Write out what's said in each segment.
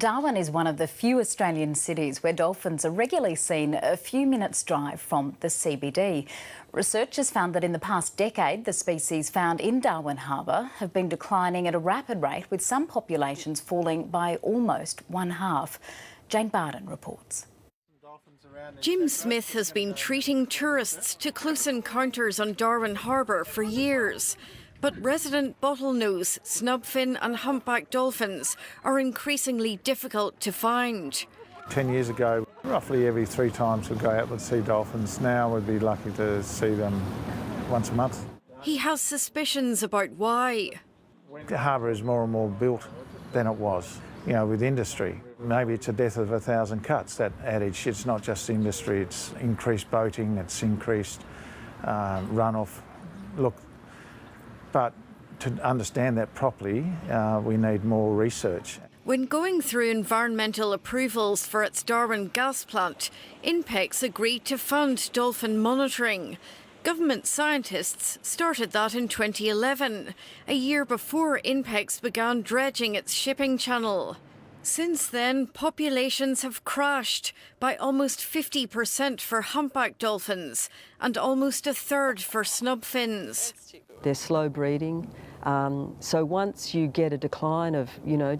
Darwin is one of the few Australian cities where dolphins are regularly seen a few minutes' drive from the CBD. Researchers found that in the past decade, the species found in Darwin Harbour have been declining at a rapid rate, with some populations falling by almost one half. Jane Bardon reports. Jim Smith has been treating tourists to close encounters on Darwin Harbour for years. But resident bottlenose, snubfin and humpback dolphins are increasingly difficult to find. 10 years ago, roughly every 3 times we'd go out and see dolphins. Now we'd be lucky to see them once a month. He has suspicions about why. The harbour is more and more built than it was, with industry. Maybe it's a death of 1,000 cuts, that adage. It's not just industry, it's increased boating, it's increased runoff. But to understand that properly, we need more research. When going through environmental approvals for its Darwin gas plant, INPEX agreed to fund dolphin monitoring. Government scientists started that in 2011, a year before INPEX began dredging its shipping channel. Since then, populations have crashed by almost 50% for humpback dolphins and almost a third for snubfins. They're slow breeding, so once you get a decline of,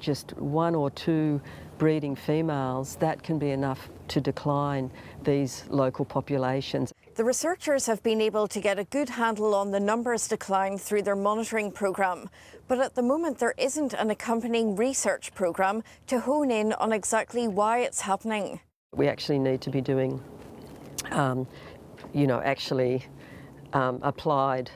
just 1 or 2 breeding females, that can be enough to decline these local populations. The researchers have been able to get a good handle on the numbers decline through their monitoring programme, but at the moment there isn't an accompanying research programme to hone in on exactly why it's happening. We actually need to be doing, applied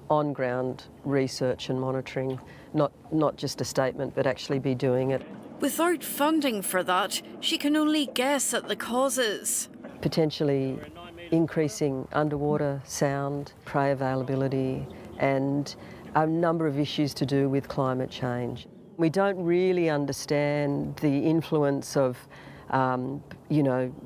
on-ground research and monitoring, not just a statement, but actually be doing it. Without funding for that, she can only guess at the causes. Potentially increasing underwater sound, prey availability, and a number of issues to do with climate change. We don't really understand the influence of,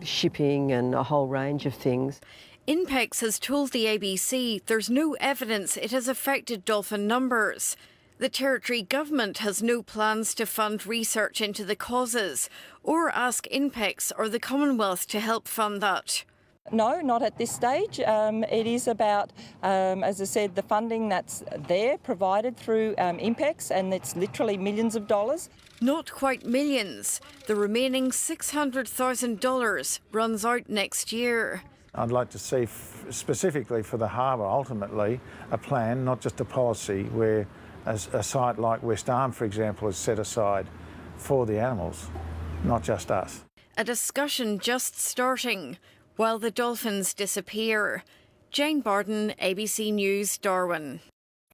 shipping and a whole range of things. INPEX has told the ABC there's no evidence it has affected dolphin numbers. The Territory Government has no plans to fund research into the causes or ask INPEX or the Commonwealth to help fund that. No, not at this stage. It is about, as I said, the funding that's there provided through INPEX, and it's literally millions of dollars. Not quite millions. The remaining $600,000 runs out next year. I'd like to see, specifically for the harbour, ultimately, a plan, not just a policy, where a site like West Arm, for example, is set aside for the animals, not just us. A discussion just starting while the dolphins disappear. Jane Bardon, ABC News, Darwin.